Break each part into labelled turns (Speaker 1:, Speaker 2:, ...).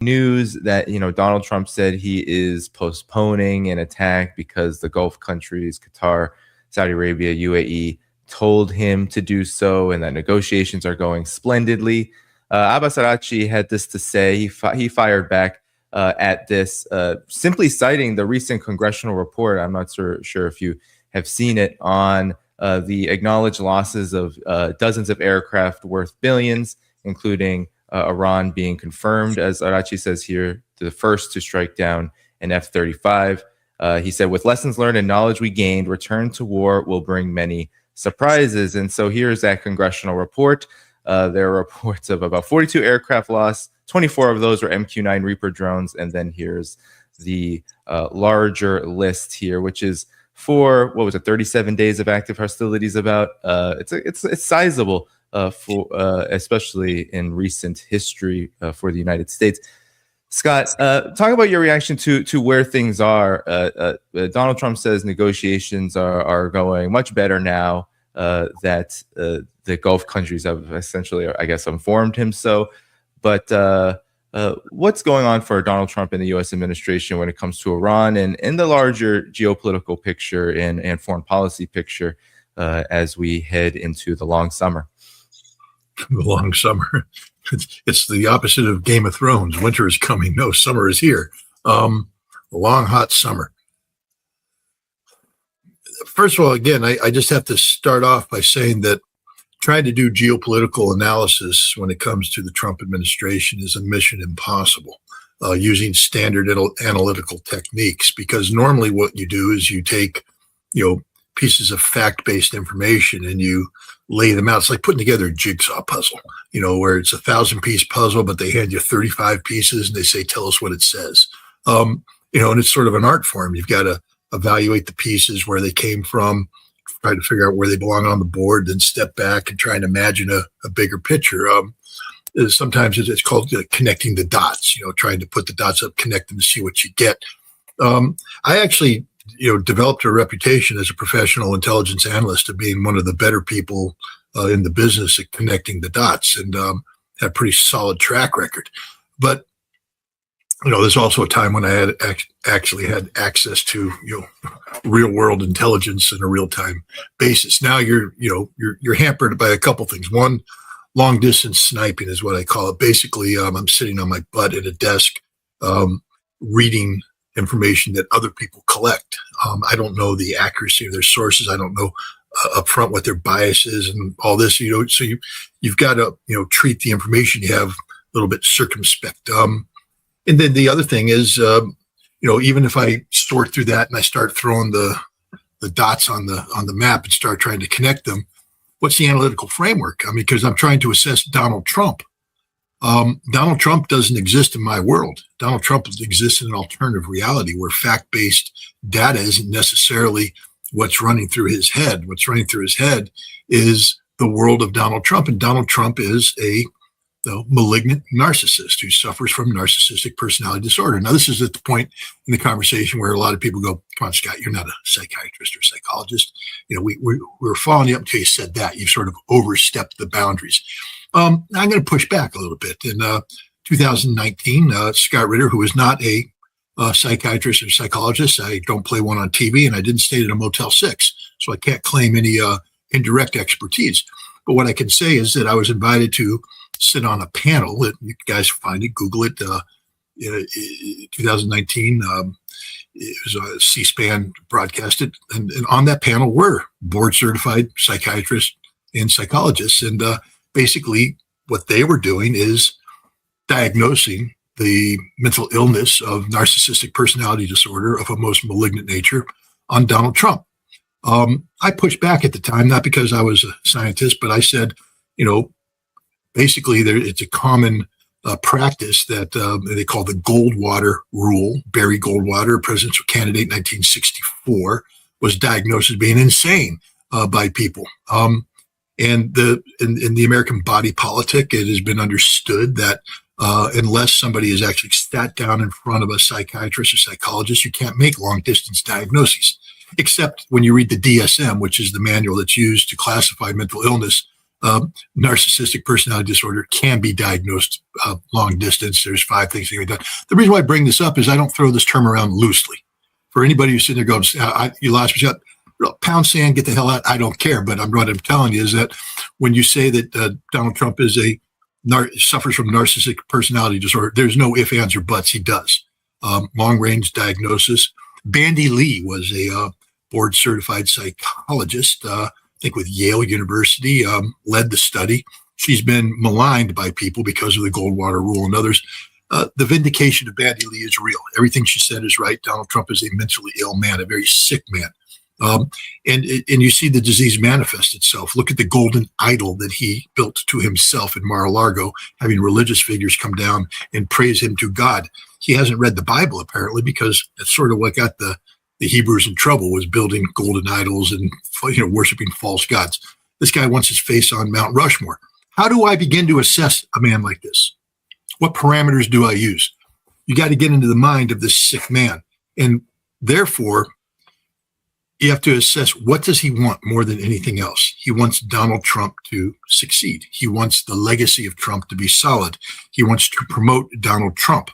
Speaker 1: news that, Donald Trump said he is postponing an attack because the Gulf countries, Qatar, Saudi Arabia, UAE, told him to do so, and that negotiations are going splendidly. Abbas Araghchi had this to say. He fired back at this, simply citing the recent congressional report. I'm not sure if you have seen it, on the acknowledged losses of dozens of aircraft worth billions, including Iran being confirmed, as Araghchi says here, the first to strike down an F-35. He said, with lessons learned and knowledge we gained, return to war will bring many surprises. And so here's that congressional report. There are reports of about 42 aircraft lost. 24 of those were MQ-9 Reaper drones. And then here's the larger list here, which is for, 37 days of active hostilities about. It's sizable, especially in recent history for the United States. Scott, talk about your reaction to where things are. Donald Trump says negotiations are going much better now that the Gulf countries have essentially, I guess, informed him so. But what's going on for Donald Trump and the U.S. administration when it comes to Iran and in the larger geopolitical picture and foreign policy picture as we head into the long summer?
Speaker 2: The long summer. It's the opposite of Game of Thrones. Winter is coming. No, summer is here. A long, hot summer. First of all, again, I just have to start off by saying that trying to do geopolitical analysis when it comes to the Trump administration is a mission impossible using standard analytical techniques, because normally what you do is you take, pieces of fact-based information and you lay them out. It's like putting together a jigsaw puzzle, where it's 1,000-piece puzzle, but they hand you 35 pieces and they say, tell us what it says. And it's sort of an art form. You've got to evaluate the pieces, where they came from, try to figure out where they belong on the board, then step back and try and imagine a bigger picture. Sometimes it's called connecting the dots, trying to put the dots up, connect them to see what you get. I actually developed a reputation as a professional intelligence analyst of being one of the better people in the business at connecting the dots, and had a pretty solid track record. But, there's also a time when I had actually had access to, real world intelligence on a real time basis. Now you're hampered by a couple things. One, long distance sniping is what I call it. Basically, I'm sitting on my butt at a desk, reading information that other people collect. I don't know the accuracy of their sources. I don't know upfront what their bias is and all this. So you've got to treat the information you have a little bit circumspect. And then the other thing is, even if I sort through that and I start throwing the dots on the map and start trying to connect them, what's the analytical framework? Because I'm trying to assess Donald Trump. Donald Trump doesn't exist in my world. Donald Trump exists in an alternative reality where fact-based data isn't necessarily what's running through his head. What's running through his head is the world of Donald Trump. And Donald Trump is a malignant narcissist who suffers from narcissistic personality disorder. Now, this is at the point in the conversation where a lot of people go, come on, Scott, you're not a psychiatrist or psychologist. We were following you up until you said that. You've sort of overstepped the boundaries. I'm going to push back a little bit. In 2019, Scott Ritter, who is not a psychiatrist or psychologist, I don't play one on TV, and I didn't stay at a Motel 6, so I can't claim any indirect expertise. But what I can say is that I was invited to sit on a panel that you guys find it, Google it. 2019, it was a C-SPAN broadcasted, and on that panel were board-certified psychiatrists and psychologists, and basically what they were doing is diagnosing the mental illness of narcissistic personality disorder of a most malignant nature on Donald Trump. I pushed back at the time, not because I was a scientist, but I said, basically it's a common practice that they call the Goldwater rule. Barry Goldwater, presidential candidate in 1964, was diagnosed as being insane by people. And in the American body politic, it has been understood that unless somebody is actually sat down in front of a psychiatrist or psychologist, you can't make long distance diagnoses, except when you read the DSM, which is the manual that's used to classify mental illness Narcissistic personality disorder can be diagnosed long distance. There's 5 things that can be done. The reason why I bring this up is I don't throw this term around loosely. For anybody who's sitting there going, you lost me, pound sand, get the hell out. I don't care. But what I'm telling you is that when you say that Donald Trump is suffers from narcissistic personality disorder, there's no ifs, ands, or buts. He does. Long-range diagnosis. Bandy Lee was a board-certified psychologist, I think with Yale University, led the study. She's been maligned by people because of the Goldwater rule and others. The vindication of Bandy Lee is real. Everything she said is right. Donald Trump is a mentally ill man, a very sick man. And you see the disease manifest itself. Look at the golden idol that he built to himself in Mar-a-Lago, having religious figures come down and praise him to God. He hasn't read the Bible, apparently, because that's sort of what got the Hebrews in trouble, was building golden idols and worshiping false gods. This guy wants his face on Mount Rushmore. How do I begin to assess a man like this? What parameters do I use? You got to get into the mind of this sick man. And therefore, you have to assess, what does he want more than anything else? He wants Donald Trump to succeed. He wants the legacy of Trump to be solid. He wants to promote Donald Trump.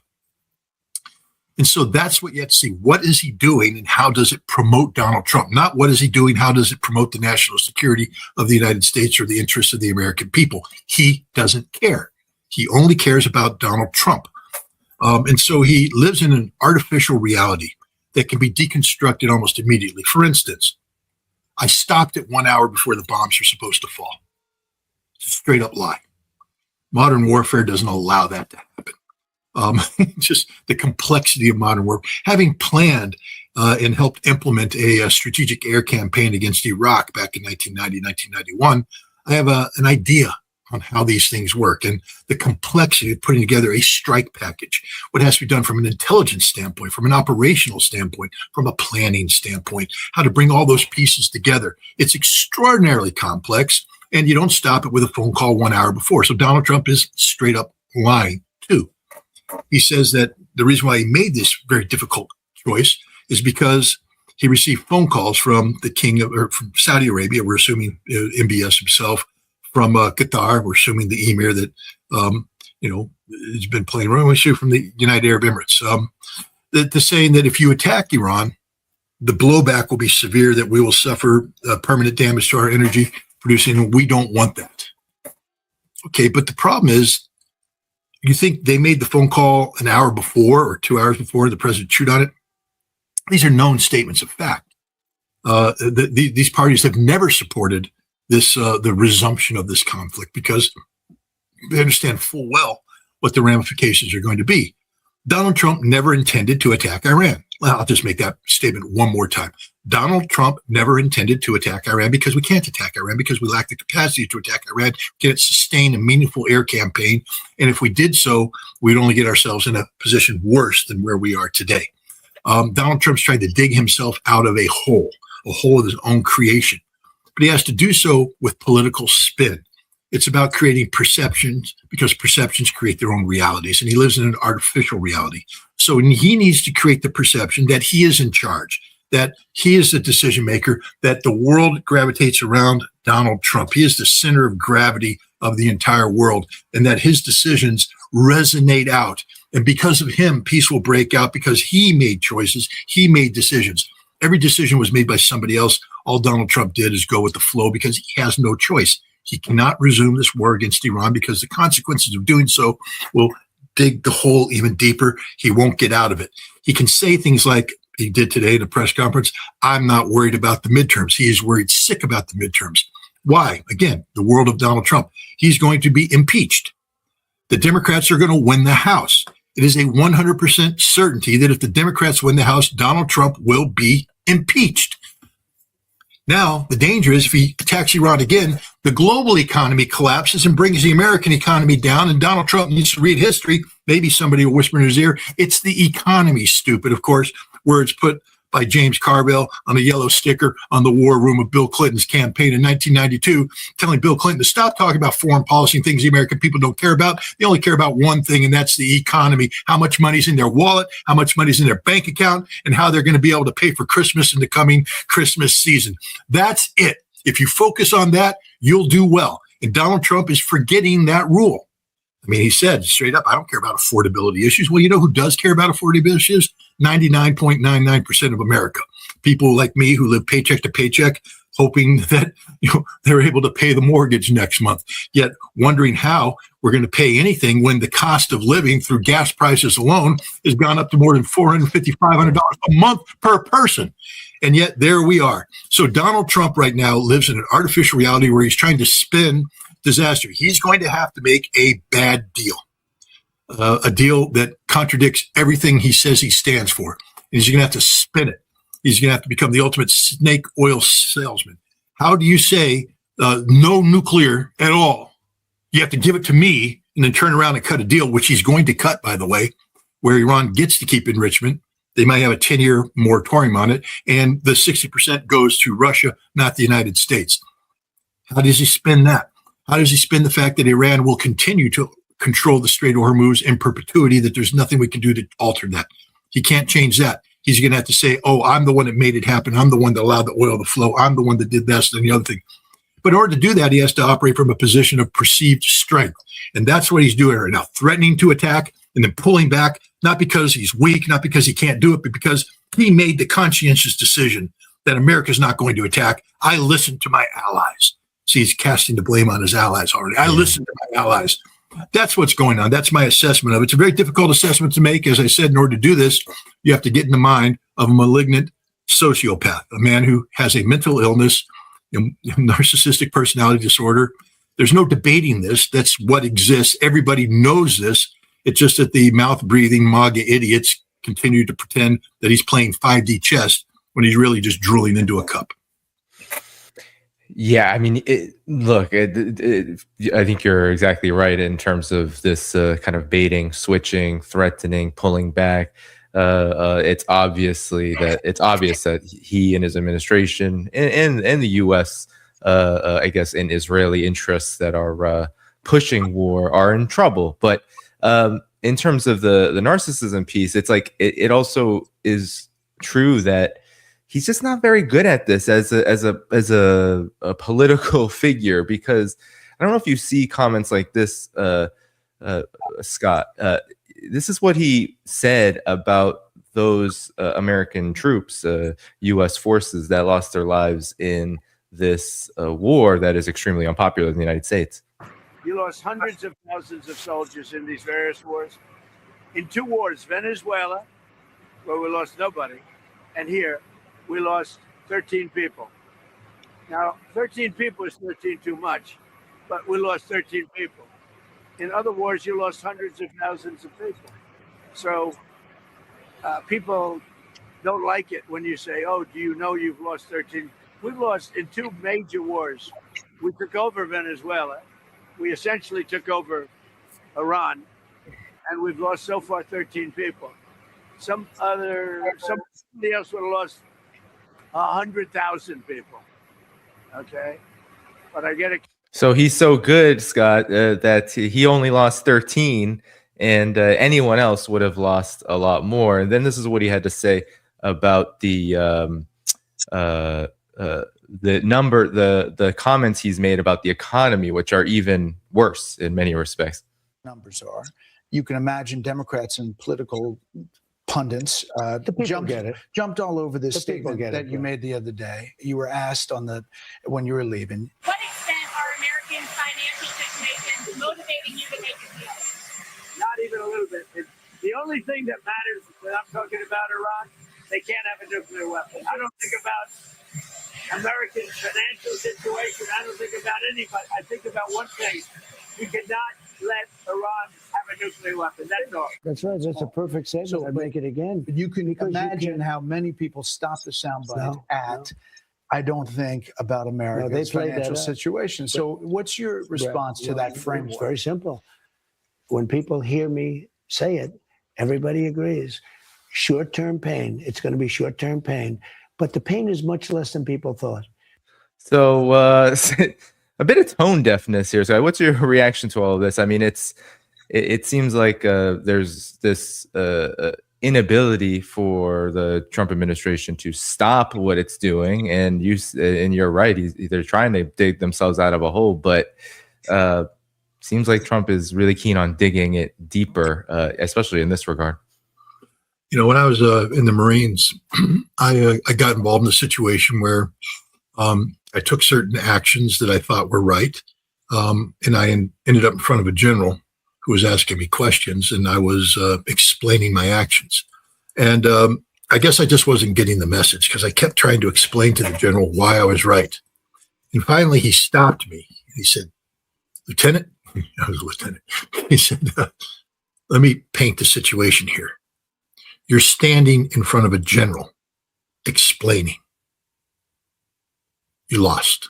Speaker 2: And so that's what you have to see. What is he doing and how does it promote Donald Trump? Not what is he doing, how does it promote the national security of the United States or the interests of the American people? He doesn't care. He only cares about Donald Trump. And so he lives in an artificial reality that can be deconstructed almost immediately. For instance, I stopped at 1 hour before the bombs are supposed to fall. It's a straight up lie. Modern warfare doesn't allow that to happen. Just the complexity of modern warfare. Having planned and helped implement a strategic air campaign against Iraq back in 1990, 1991, I have an idea on how these things work and the complexity of putting together a strike package, what has to be done from an intelligence standpoint, from an operational standpoint, from a planning standpoint, how to bring all those pieces together. It's extraordinarily complex, and you don't stop it with a phone call 1 hour before. So Donald Trump is straight up lying too. He says that the reason why he made this very difficult choice is because he received phone calls from the king from Saudi Arabia. We're assuming MBS himself, from Qatar. We're assuming the emir that has been playing around with you, from the United Arab Emirates. They're saying that if you attack Iran, the blowback will be severe, that we will suffer permanent damage to our energy producing, and we don't want that. Okay, but the problem is, you think they made the phone call an hour before or 2 hours before the president chewed on it? These are known statements of fact. These parties have never supported the resumption of this conflict because they understand full well what the ramifications are going to be. Donald Trump never intended to attack Iran. Well, I'll just make that statement one more time. Donald Trump never intended to attack Iran because we can't attack Iran, because we lack the capacity to attack Iran, can't sustain a meaningful air campaign. And if we did so, we'd only get ourselves in a position worse than where we are today. Donald Trump's trying to dig himself out of a hole of his own creation. But he has to do so with political spin. It's about creating perceptions, because perceptions create their own realities, and he lives in an artificial reality. So he needs to create the perception that he is in charge, that he is the decision maker, that the world gravitates around Donald Trump. He is the center of gravity of the entire world, and that his decisions resonate out. And because of him, peace will break out, because he made choices, he made decisions. Every decision was made by somebody else. All Donald Trump did is go with the flow because he has no choice. He cannot resume this war against Iran because the consequences of doing so will dig the hole even deeper. He won't get out of it. He can say things like he did today at a press conference, I'm not worried about the midterms. He is worried sick about the midterms. Why? Again, the world of Donald Trump. He's going to be impeached. The Democrats are going to win the House. It is a 100% certainty that if the Democrats win the House, Donald Trump will be impeached. Now, the danger is if he attacks Iran again, the global economy collapses and brings the American economy down, and Donald Trump needs to read history. Maybe somebody will whisper in his ear, it's the economy, stupid. Of course, words put by James Carville on a yellow sticker on the war room of Bill Clinton's campaign in 1992, telling Bill Clinton to stop talking about foreign policy and things the American people don't care about. They only care about one thing, and that's the economy, how much money's in their wallet, how much money's in their bank account, and how they're going to be able to pay for Christmas in the coming Christmas season. That's it. If you focus on that, you'll do well. And Donald Trump is forgetting that rule. I mean, he said straight up, I don't care about affordability issues. Well, you know who does care about affordability issues? 99.99% of America. People like me who live paycheck to paycheck, hoping that they're able to pay the mortgage next month, yet wondering how we're going to pay anything when the cost of living through gas prices alone has gone up to more than $450, $500 a month per person. And yet there we are. So Donald Trump right now lives in an artificial reality where he's trying to spin disaster. He's going to have to make a bad deal, a deal that contradicts everything he says he stands for. And he's going to have to spin it. He's going to have to become the ultimate snake oil salesman. How do you say no nuclear at all? You have to give it to me and then turn around and cut a deal, which he's going to cut, by the way, where Iran gets to keep enrichment. They might have a 10-year moratorium on it, and the 60% goes to Russia, not the United States. How does he spin that? How does he spin the fact that Iran will continue to control the Strait of Hormuz in perpetuity, that there's nothing we can do to alter that? He can't change that. He's going to have to say, oh, I'm the one that made it happen. I'm the one that allowed the oil to flow. I'm the one that did this and the other thing. But in order to do that, he has to operate from a position of perceived strength. And that's what he's doing right now, threatening to attack and then pulling back, not because he's weak, not because he can't do it, but because he made the conscientious decision that America's not going to attack. I listened to my allies. See, he's casting the blame on his allies already. I listened to my allies. That's what's going on. That's my assessment of it. It's a very difficult assessment to make. As I said, in order to do this, you have to get in the mind of a malignant sociopath, a man who has a mental illness, narcissistic personality disorder. There's no debating this. That's what exists. Everybody knows this. It's just that the mouth-breathing MAGA idiots continue to pretend that he's playing 5D chess when he's really just drooling into a cup.
Speaker 1: Yeah, I mean, I think you're exactly right in terms of this kind of baiting, switching, threatening, pulling back. It's obvious that he and his administration and the U.S., I guess, in Israeli interests that are pushing war are in trouble. But in terms of the narcissism piece, it's like it also is true that he's just not very good at this as a political figure, because I don't know if you see comments like this, Scott. This is what he said about those American troops, U.S. forces that lost their lives in this war that is extremely unpopular in the United States.
Speaker 3: You lost hundreds of thousands of soldiers in these various wars. In two wars, Venezuela, where we lost nobody, and here, we lost 13 people. Now, 13 people is 13 too much, but we lost 13 people. In other wars, you lost hundreds of thousands of people. So people don't like it when you say, oh, do you know you've lost 13? We've lost in two major wars. We took over Venezuela. We essentially took over Iran, and we've lost so far 13 people. Somebody else would have lost 100,000 people. Okay, but I get it.
Speaker 1: So he's so good, Scott, that he only lost 13, and anyone else would have lost a lot more. And then this is what he had to say about the comments he's made about the economy, which are even worse in many respects.
Speaker 4: Numbers are. You can imagine Democrats and political pundits jumped all over this statement that you made the other day. You were asked when you were leaving.
Speaker 5: What extent are American financial situations motivating you to make a deal?
Speaker 3: Not even a little bit. The only thing that matters when I'm talking about Iran, they can't have a nuclear weapon. I don't think about American financial situation. I don't think about anybody. I think about one thing. We cannot let Iran have a nuclear weapon. That's all.
Speaker 6: That's right. That's a perfect segue. I'd make it again.
Speaker 4: You can imagine how many people stop the soundbite at, I don't think about America's financial situation. So what's your response to that framework?
Speaker 6: It's very simple. When people hear me say it, everybody agrees. Short-term pain. It's going to be short-term pain. But the pain is much less than people thought.
Speaker 1: So a bit of tone deafness here. So what's your reaction to all of this? I mean, it seems like there's this inability for the Trump administration to stop what it's doing, and you're right. They're trying to dig themselves out of a hole, but Seems like Trump is really keen on digging it deeper, especially in this regard.
Speaker 2: You know, when I was in the Marines, I got involved in a situation where I took certain actions that I thought were right, and I ended up in front of a general who was asking me questions, and I was explaining my actions. And I guess I just wasn't getting the message because I kept trying to explain to the general why I was right. And finally, he stopped me. He said, "Lieutenant," I was a lieutenant. He said, "Let me paint the situation here. You're standing in front of a general explaining. You lost.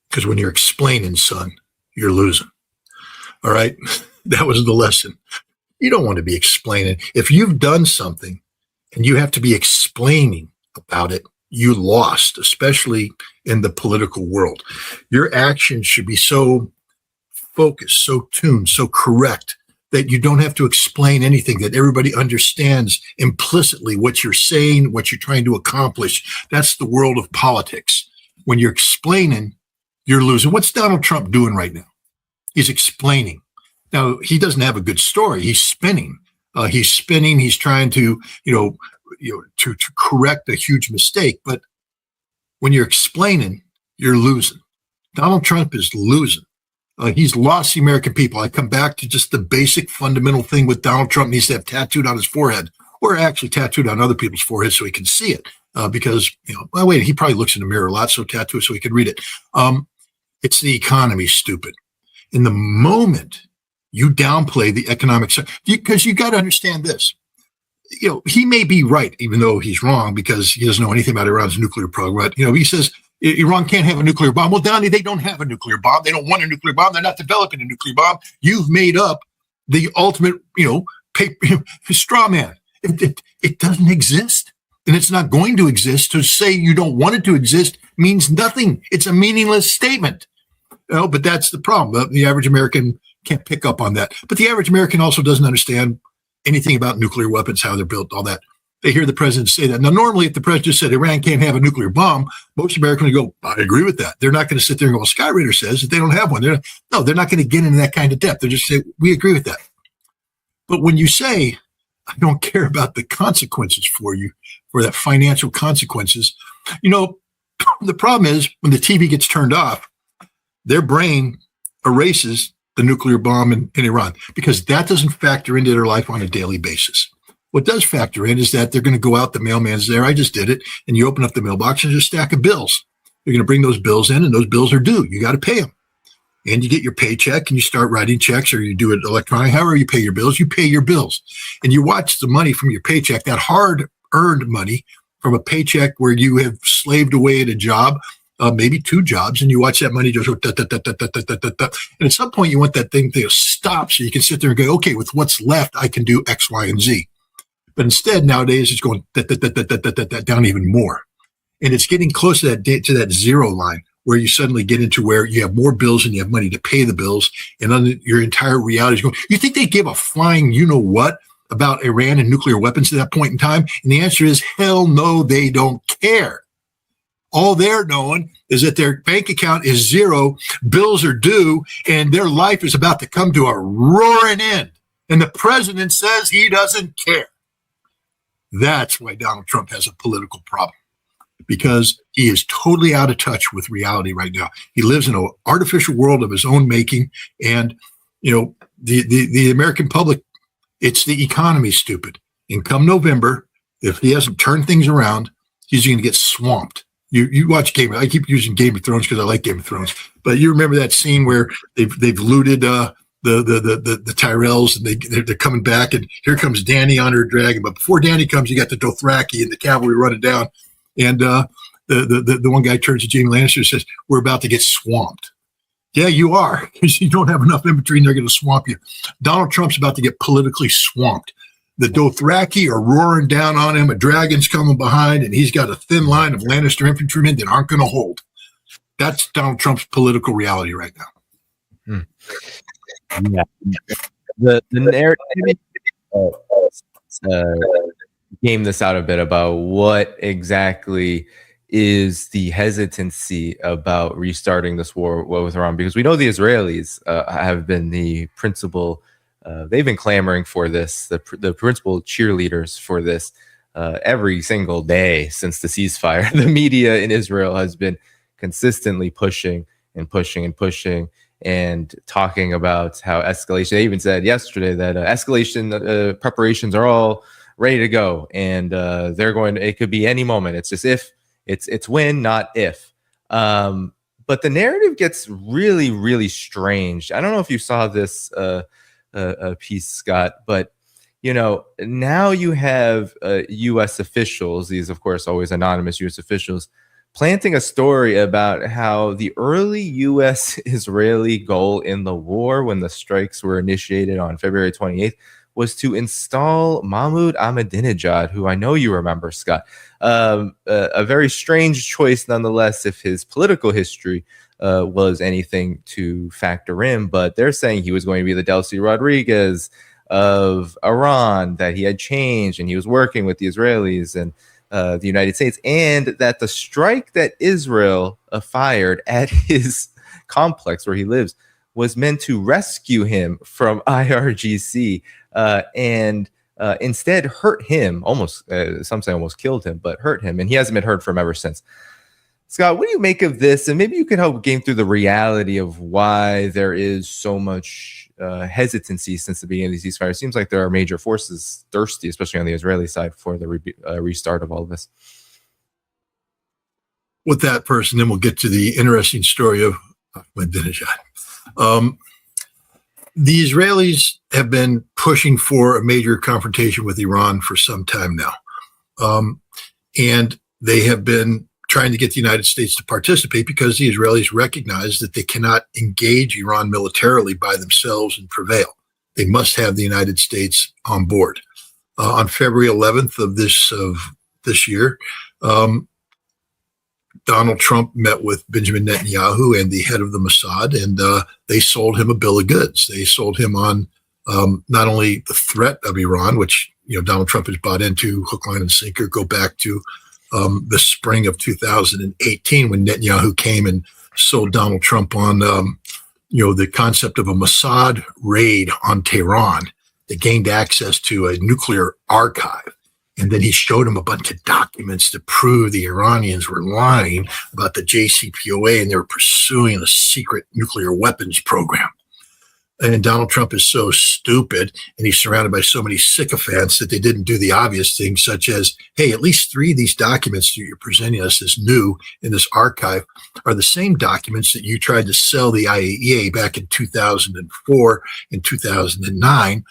Speaker 2: Because when you're explaining, son, you're losing." All right? That was the lesson. You don't want to be explaining. If you've done something and you have to be explaining about it, you lost, especially in the political world. Your actions should be so focused, so tuned, so correct that you don't have to explain anything, that everybody understands implicitly what you're saying, what you're trying to accomplish. That's the world of politics. When you're explaining, you're losing. What's Donald Trump doing right now? He's explaining. Now, he doesn't have a good story. He's spinning. He's spinning. He's trying to, to correct a huge mistake. But when you're explaining, you're losing. Donald Trump is losing. He's lost the American people. I come back to just the basic fundamental thing with Donald Trump needs to have tattooed on his forehead, or actually tattooed on other people's foreheads so he can see it. Because, well, wait, he probably looks in the mirror a lot, so tattoo it so he can read it. It's the economy, stupid. In the moment you downplay the economic side, because you got to understand this. He may be right, even though he's wrong, because he doesn't know anything about Iran's nuclear program. But, he says Iran can't have a nuclear bomb. Well, Donnie, they don't have a nuclear bomb. They don't want a nuclear bomb. They're not developing a nuclear bomb. You've made up the ultimate, straw man. It doesn't exist, and it's not going to exist. To say you don't want it to exist means nothing. It's a meaningless statement. But that's the problem. The average American can't pick up on that. But the average American also doesn't understand anything about nuclear weapons, how they're built, all that. They hear the president say that. Now, normally, if the president said Iran can't have a nuclear bomb, most Americans would go, I agree with that. They're not going to sit there and go, well, Scott Ritter says that they don't have one. They're not going to get into that kind of depth. They're just say, we agree with that. But when you say, I don't care about the consequences for you, for that financial consequences, the problem is when the TV gets turned off, their brain erases the nuclear bomb in Iran, because that doesn't factor into their life on a daily basis. What does factor in is that they're going to go out, the mailman's there, I just did it, and you open up the mailbox and there's a stack of bills. You're going to bring those bills in, and those bills are due. You got to pay them. And you get your paycheck and you start writing checks, or you do it electronically. However you pay your bills, you pay your bills. And you watch the money from your paycheck, that hard-earned money from a paycheck where you have slaved away at a job, maybe 2 jobs, and you watch that money just go da, da, da, da, da, da, da, da, da. And at some point, you want that thing to stop so you can sit there and go, okay, with what's left, I can do X, Y, and Z. But instead, nowadays, it's going da, da, da, da, da, da, da, da, down even more. And it's getting close to that zero line, where you suddenly get into where you have more bills and you have money to pay the bills, and then your entire reality is going, you think they give a flying you-know-what about Iran and nuclear weapons at that point in time? And the answer is, hell no, they don't care. All they're knowing is that their bank account is zero, bills are due, and their life is about to come to a roaring end. And the president says he doesn't care. That's why Donald Trump has a political problem, because he is totally out of touch with reality right now. He lives in an artificial world of his own making. And, the American public, it's the economy, stupid. And come November, if he hasn't turned things around, he's going to get swamped. You watch I keep using Game of Thrones because I like Game of Thrones, but you remember that scene where they've looted the Tyrells, and they're coming back, and here comes Dany on her dragon. But before Dany comes, you got the Dothraki and the cavalry running down, and the one guy turns to Jaime Lannister and says, "We're about to get swamped." Yeah, you are, because you don't have enough infantry, and they're going to swamp you. Donald Trump's about to get politically swamped. The Dothraki are roaring down on him. A dragon's coming behind, and he's got a thin line of Lannister infantrymen that aren't going to hold. That's Donald Trump's political reality right now.
Speaker 1: Yeah, the narrative game this out a bit about what exactly is the hesitancy about restarting this war with Iran, because we know the Israelis have been the principal. They've been clamoring for this, the principal cheerleaders for this every single day since the ceasefire. The media in Israel has been consistently pushing and pushing and pushing and talking about how escalation. They even said yesterday that escalation preparations are all ready to go, and they're going to, it could be any moment. It's just if, it's when, not if. But the narrative gets really, really strange. I don't know if you saw this piece, Scott, but now you have U.S. officials, these, of course, always anonymous U.S. officials, planting a story about how the early U.S. Israeli goal in the war, when the strikes were initiated on February 28th, was to install Mahmoud Ahmadinejad, who I know you remember, Scott. A very strange choice, nonetheless, if his political history was anything to factor in. But they're saying he was going to be the Delcy Rodriguez of Iran, that he had changed and he was working with the Israelis and the United States, and that the strike that Israel fired at his complex where he lives was meant to rescue him from IRGC and instead hurt him, almost, some say almost killed him, but hurt him. And he hasn't been heard from ever since. Scott, what do you make of this? And maybe you could help game through the reality of why there is so much hesitancy since the beginning of these ceasefires. It seems like there are major forces thirsty, especially on the Israeli side, for the restart of all of this.
Speaker 2: With that person, then we'll get to the interesting story of Ahmadinejad. The Israelis have been pushing for a major confrontation with Iran for some time now. And they have been trying to get the United States to participate because the Israelis recognize that they cannot engage Iran militarily by themselves and prevail. They must have the United States on board. On February 11th of this year, Donald Trump met with Benjamin Netanyahu and the head of the Mossad, and they sold him a bill of goods. They sold him on not only the threat of Iran, which Donald Trump has bought into hook, line, and sinker, go back to the spring of 2018 when Netanyahu came and sold Donald Trump on the concept of a Mossad raid on Tehran that gained access to a nuclear archive. And then he showed him a bunch of documents to prove the Iranians were lying about the JCPOA and they were pursuing a secret nuclear weapons program. And Donald Trump is so stupid and he's surrounded by so many sycophants that they didn't do the obvious things, such as, hey, at least 3 of these documents that you're presenting us as new in this archive are the same documents that you tried to sell the IAEA back in 2004 and 2009,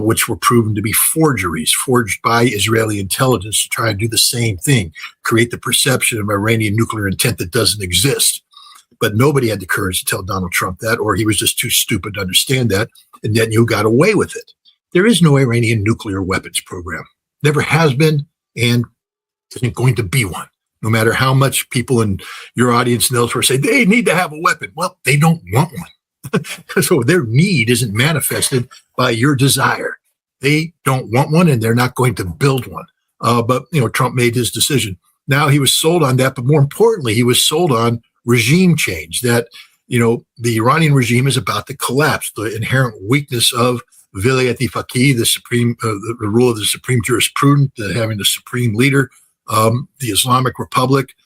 Speaker 2: which were proven to be forgeries, forged by Israeli intelligence to try and do the same thing, create the perception of Iranian nuclear intent that doesn't exist. But nobody had the courage to tell Donald Trump that, or he was just too stupid to understand that, and Netanyahu got away with it. There is no Iranian nuclear weapons program. Never has been, and isn't going to be one. No matter how much people in your audience and elsewhere say they need to have a weapon. Well, they don't want one. So their need isn't manifested by your desire. They don't want one, and they're not going to build one. But Trump made his decision. Now he was sold on that, but more importantly, he was sold on regime change, that the Iranian regime is about to collapse. The inherent weakness of Vilayat Faqih, the supreme, the rule of the supreme jurisprudent, having the supreme leader, the Islamic Republic.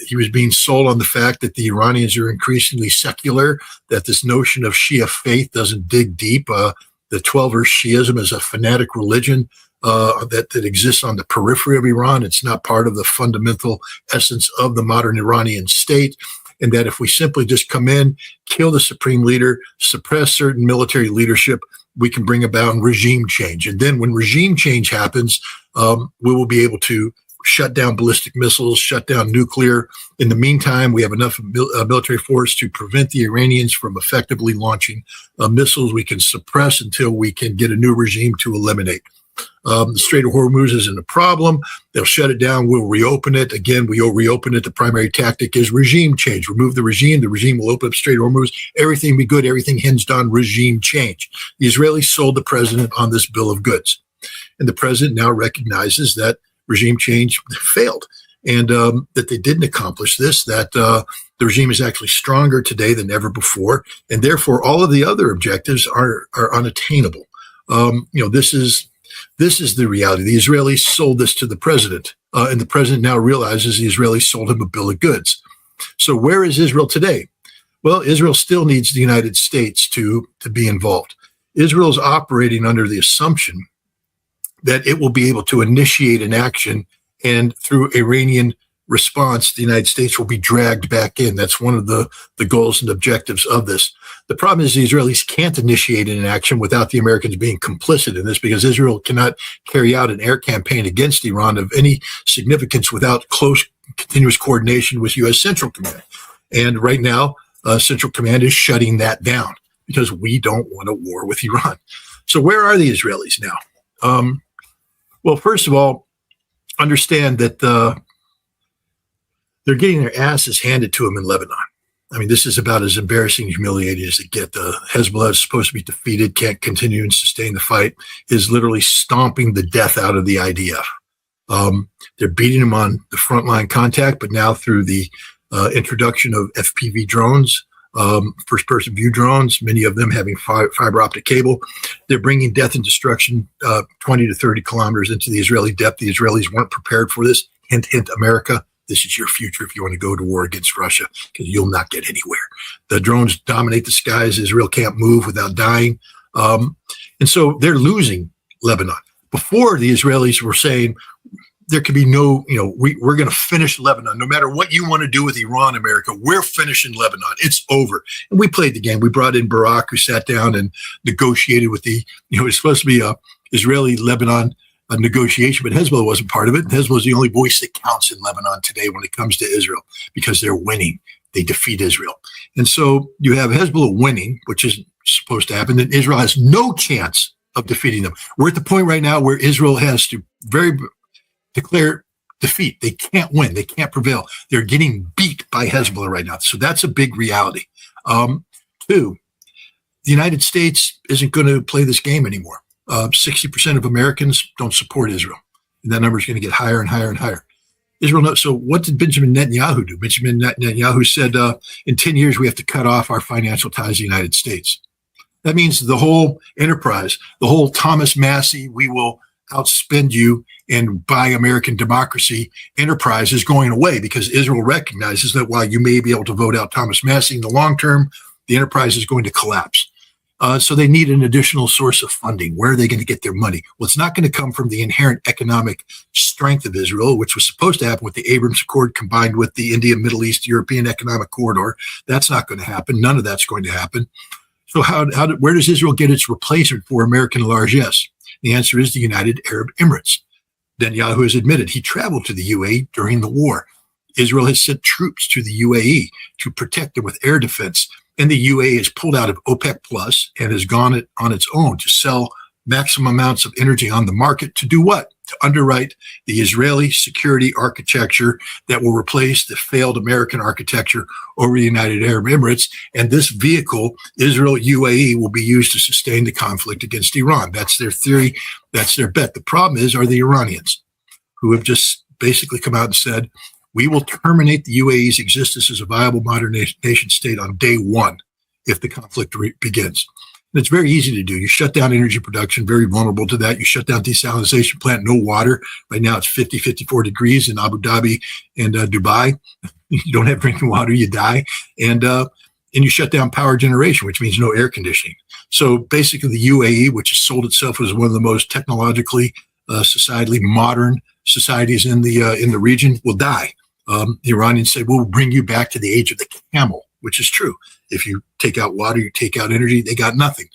Speaker 2: He was being sold on the fact that the Iranians are increasingly secular, that this notion of Shia faith doesn't dig deep. The Twelver Shiism is a fanatic religion that exists on the periphery of Iran. It's not part of the fundamental essence of the modern Iranian state. And that if we simply just come in, kill the supreme leader, suppress certain military leadership, we can bring about regime change. And then when regime change happens, we will be able to shut down ballistic missiles, shut down nuclear. In the meantime, we have enough military force to prevent the Iranians from effectively launching missiles we can suppress until we can get a new regime to eliminate. The Strait of Hormuz isn't a problem. They'll shut it down. We'll reopen it. Again, we'll reopen it. The primary tactic is regime change. Remove the regime. The regime will open up Strait of Hormuz. Everything will be good. Everything hinged on regime change. The Israelis sold the president on this bill of goods. And the president now recognizes that regime change failed. and that they didn't accomplish this, that the regime is actually stronger today than ever before, and therefore all of the other objectives are unattainable. This is the reality. The Israelis sold this to the president, and the president now realizes the Israelis sold him a bill of goods. So where is Israel today? Well, Israel still needs the United States to be involved. Israel is operating under the assumption that it will be able to initiate an action, and through Iranian response, the United States will be dragged back in. That's one of the goals and objectives of this. The problem is the Israelis can't initiate an action without the Americans being complicit in this, because Israel cannot carry out an air campaign against Iran of any significance without close, continuous coordination with U.S. Central Command. And right now, Central Command is shutting that down because we don't want a war with Iran. So where are the Israelis now? Well, first of all, understand that they're getting their asses handed to them in Lebanon. I mean, this is about as embarrassing and humiliating as it gets. Hezbollah is supposed to be defeated, can't continue and sustain the fight, is literally stomping the death out of the IDF. They're beating them on the frontline contact, but now through the introduction of FPV drones, first-person view drones, many of them having fiber optic cable, they're bringing death and destruction 20 to 30 kilometers into the Israeli depth. The Israelis weren't prepared for this. Hint, hint, America. This is your future if you want to go to war against Russia, because you'll not get anywhere. The drones dominate the skies. Israel can't move without dying. And so they're losing Lebanon. Before, the Israelis were saying there could be no, we're going to finish Lebanon. No matter what you want to do with Iran, America, we're finishing Lebanon. It's over. And we played the game. We brought in Barak, who sat down and negotiated with it's supposed to be a Israeli-Lebanon a negotiation, but Hezbollah wasn't part of it. Hezbollah is the only voice that counts in Lebanon today when it comes to Israel, because they're winning. They defeat Israel. And so you have Hezbollah winning, which is supposed to happen, and Israel has no chance of defeating them. We're at the point right now where Israel has to declare defeat. They can't win. They can't prevail. They're getting beat by Hezbollah right now. So that's a big reality. Two, the United States isn't going to play this game anymore. 60% of Americans don't support Israel. And that number is going to get higher and higher and higher. Israel knows. So what did Benjamin Netanyahu do? Benjamin Netanyahu said, in 10 years, we have to cut off our financial ties to the United States. That means the whole enterprise, the whole Thomas Massey, we will outspend you and buy American democracy enterprise is going away, because Israel recognizes that while you may be able to vote out Thomas Massey in the long term, the enterprise is going to collapse. So they need an additional source of funding. Where are they going to get their money? Well, it's not going to come from the inherent economic strength of Israel, which was supposed to happen with the Abrams Accord combined with the India, Middle East, European Economic Corridor. That's not going to happen. None of that's going to happen. So where does Israel get its replacement for American largesse? The answer is the United Arab Emirates. Netanyahu has admitted he traveled to the UAE during the war. Israel has sent troops to the UAE to protect them with air defense. And the UAE has pulled out of OPEC Plus and has gone on its own to sell maximum amounts of energy on the market to do what? To underwrite the Israeli security architecture that will replace the failed American architecture over the United Arab Emirates. And this vehicle, Israel UAE, will be used to sustain the conflict against Iran. That's their theory. That's their bet. The problem are the Iranians, who have just basically come out and said, we will terminate the UAE's existence as a viable modern nation state on day one if the conflict begins. And it's very easy to do. You shut down energy production, very vulnerable to that. You shut down desalination plant, no water. Right now it's 50, 54 degrees in Abu Dhabi and Dubai. You don't have drinking water, you die. And you shut down power generation, which means no air conditioning. So basically the UAE, which has sold itself as one of the most technologically, societally modern societies in the region, will die. The Iranians say, we'll bring you back to the age of the camel, which is true. If you take out water, you take out energy, they got nothing.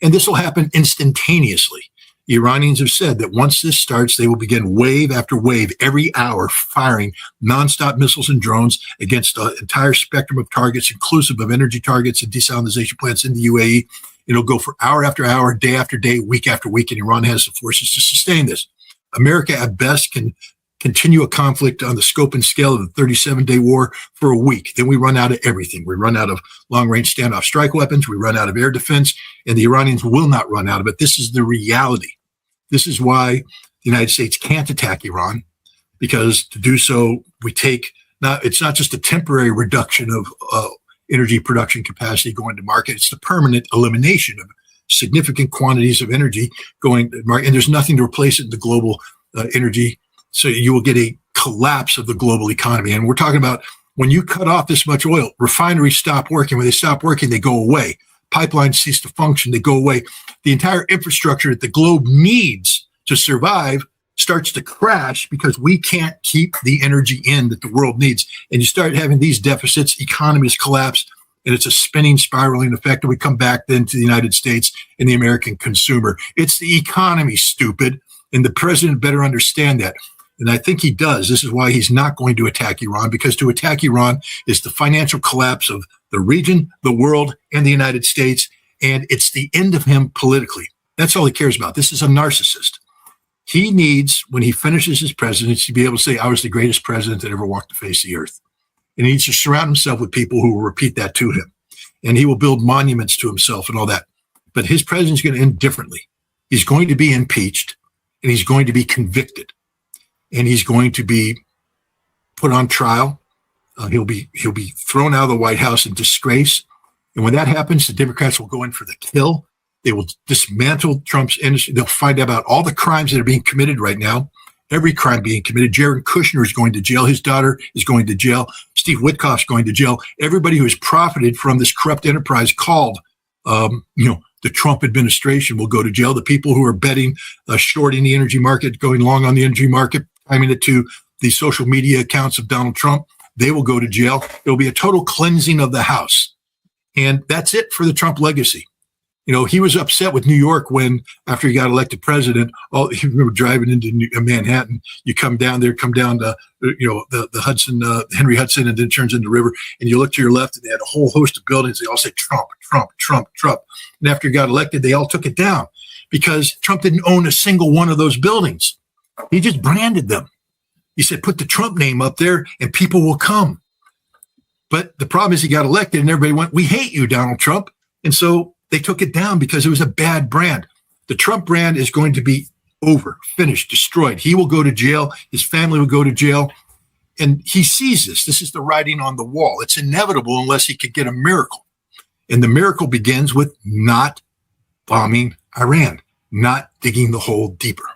Speaker 2: And this will happen instantaneously. The Iranians have said that once this starts, they will begin wave after wave every hour firing nonstop missiles and drones against an entire spectrum of targets, inclusive of energy targets and desalination plants in the UAE. It'll go for hour after hour, day after day, week after week, and Iran has the forces to sustain this. America, at best, can continue a conflict on the scope and scale of the 37-day war for a week. Then we run out of everything. We run out of long-range standoff strike weapons. We run out of air defense, and the Iranians will not run out of it. This is the reality. This is why the United States can't attack Iran. because to do so, it's not just a temporary reduction of energy production capacity going to market. It's the permanent elimination of significant quantities of energy going to market. And there's nothing to replace it in the global energy. So you will get a collapse of the global economy. And we're talking about when you cut off this much oil, refineries stop working. When they stop working, they go away. Pipelines cease to function. They go away. The entire infrastructure that the globe needs to survive starts to crash because we can't keep the energy in that the world needs. And you start having these deficits, economies collapse, and it's a spinning, spiraling effect. And we come back then to the United States and the American consumer. It's the economy, stupid. And the president better understand that. And I think he does. This is why he's not going to attack Iran, because to attack Iran is the financial collapse of the region, the world, and the United States. And it's the end of him politically. That's all he cares about. This is a narcissist. He needs, when he finishes his presidency, to be able to say, I was the greatest president that ever walked the face of the earth. And he needs to surround himself with people who will repeat that to him. And he will build monuments to himself and all that. But his presidency is going to end differently. He's going to be impeached, and he's going to be convicted, and he's going to be put on trial. He'll be thrown out of the White House in disgrace. And when that happens, the Democrats will go in for the kill. They will dismantle Trump's industry. They'll find out about all the crimes that are being committed right now, every crime being committed. Jared Kushner is going to jail. His daughter is going to jail. Steve Witkoff's going to jail. Everybody who has profited from this corrupt enterprise called, the Trump administration will go to jail. The people who are betting, shorting the energy market, going long on the energy market, timing it to the social media accounts of Donald Trump, they will go to jail. There will be a total cleansing of the House. And that's it for the Trump legacy. He was upset with New York when, after he got elected president, he remember driving into Manhattan. You come down to, the Hudson, Henry Hudson, and then it turns into the river. And you look to your left, and they had a whole host of buildings. They all say Trump, Trump, Trump, Trump. And after he got elected, they all took it down because Trump didn't own a single one of those buildings. He just branded them. He said, put the Trump name up there and people will come. But the problem is he got elected and everybody went, we hate you, Donald Trump. And so they took it down because it was a bad brand. The Trump brand is going to be over, finished, destroyed. He will go to jail. His family will go to jail. And he sees this. This is the writing on the wall. It's inevitable unless he could get a miracle. And the miracle begins with not bombing Iran, not digging the hole deeper.